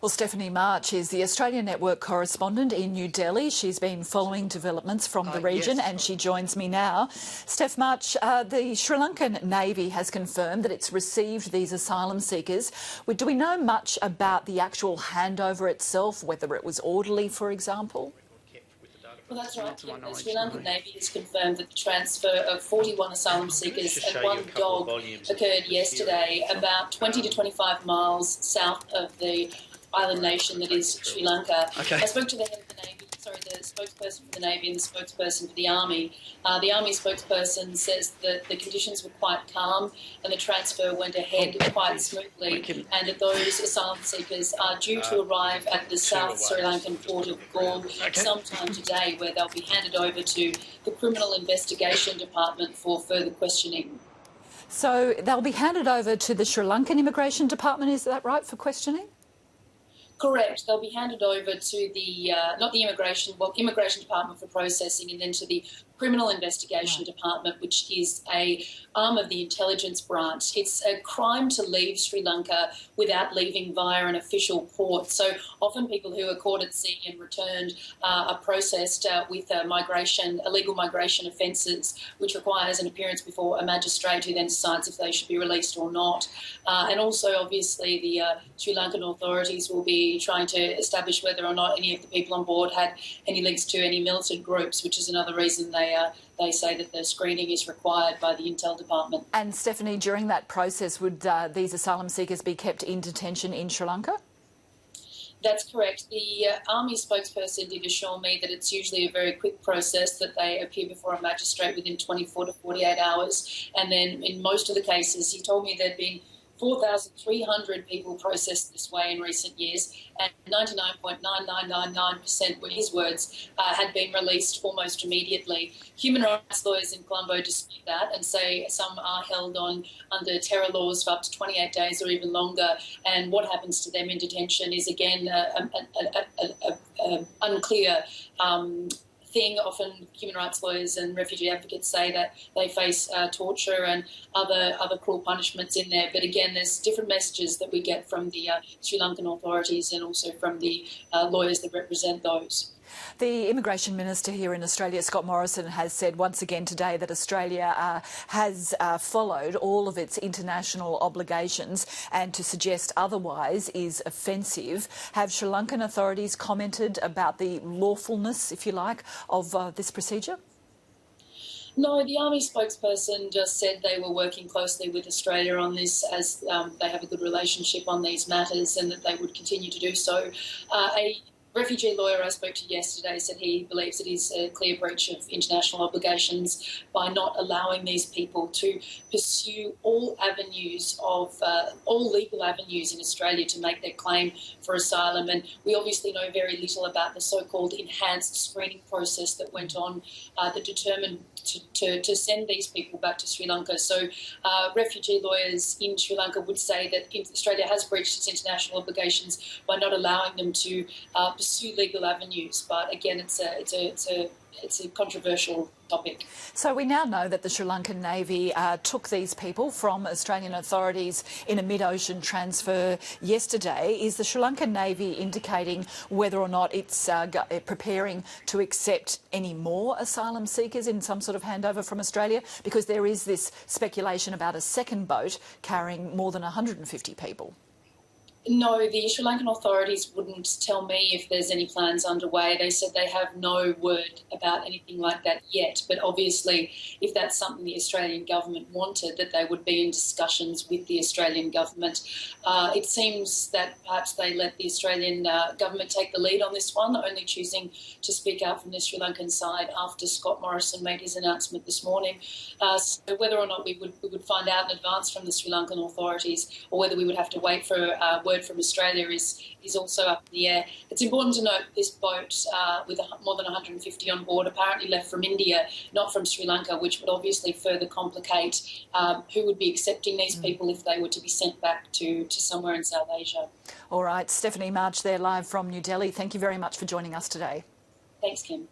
Well, Stephanie March is the Australian Network correspondent in New Delhi. She's been following developments from the region and she joins me now. Steph March, the Sri Lankan Navy has confirmed that it's received these asylum seekers. Do we know much about the actual handover itself, whether it was orderly, for example? Well, that's right. The Sri Lankan Navy has confirmed that the transfer of 41 asylum seekers and one dog occurred yesterday, about 20 to 25 miles south of the island nation that is Sri Lanka. Okay. I spoke to the head of the Navy, the spokesperson for the Navy and the spokesperson for the Army. The Army spokesperson says that the conditions were quite calm and the transfer went ahead quite smoothly, and that those asylum seekers are due to arrive at the South Sri Lankan port of Galle sometime today, where they'll be handed over to the Criminal Investigation Department for further questioning. So they'll be handed over to the Sri Lankan Immigration Department, is that right, for questioning? Correct. They'll be handed over to the, not the Immigration Department for processing, and then to the Criminal Investigation Department, which is a arm of the intelligence branch. It's a crime to leave Sri Lanka without leaving via an official port. So often people who are caught at sea and returned are processed with illegal migration offences, which requires an appearance before a magistrate who then decides if they should be released or not. And also, obviously, the Sri Lankan authorities will be trying to establish whether or not any of the people on board had any links to any militant groups, which is another reason they say that the screening is required by the Intel Department. And Stephanie, during that process, would these asylum seekers be kept in detention in Sri Lanka? That's correct. The Army spokesperson did assure me that it's usually a very quick process, that they appear before a magistrate within 24 to 48 hours. And then in most of the cases, he told me there'd been 4,300 people processed this way in recent years, and 99.9999% were his words, had been released almost immediately. Human rights lawyers in Colombo dispute that and say some are held under terror laws for up to 28 days or even longer, and what happens to them in detention is again an unclear thing. Often human rights lawyers and refugee advocates say that they face torture and other cruel punishments in there. But again, there's different messages that we get from the Sri Lankan authorities and also from the lawyers that represent those. The Immigration Minister here in Australia, Scott Morrison, has said once again today that Australia has followed all of its international obligations, and to suggest otherwise is offensive. Have Sri Lankan authorities commented about the lawfulness, if you like, of this procedure? No, the Army spokesperson just said they were working closely with Australia on this, as they have a good relationship on these matters, and that they would continue to do so. A refugee lawyer I spoke to yesterday said he believes it is a clear breach of international obligations by not allowing these people to pursue all legal avenues in Australia to make their claim for asylum. And we obviously know very little about the so-called enhanced screening process that went on that determined to send these people back to Sri Lanka. So refugee lawyers in Sri Lanka would say that Australia has breached its international obligations by not allowing them to pursue legal avenues. But again, it's a controversial topic. So we now know that the Sri Lankan Navy took these people from Australian authorities in a mid-ocean transfer yesterday. Is the Sri Lankan Navy indicating whether or not it's preparing to accept any more asylum seekers in some sort of handover from Australia? Because there is this speculation about a second boat carrying more than 150 people. No, the Sri Lankan authorities wouldn't tell me if there's any plans underway. They said they have no word about anything like that yet. But obviously, if that's something the Australian government wanted, that they would be in discussions with the Australian government. It seems that perhaps they let the Australian government take the lead on this one, only choosing to speak out from the Sri Lankan side after Scott Morrison made his announcement this morning. So whether or not we would find out in advance from the Sri Lankan authorities, or whether we would have to wait for word from Australia is also up in the air. It's important to note this boat with more than 150 on board apparently left from India, not from Sri Lanka, which would obviously further complicate who would be accepting these people if they were to be sent back to somewhere in South Asia. All right, Stephanie March there live from New Delhi. Thank you very much for joining us today. Thanks, Kim.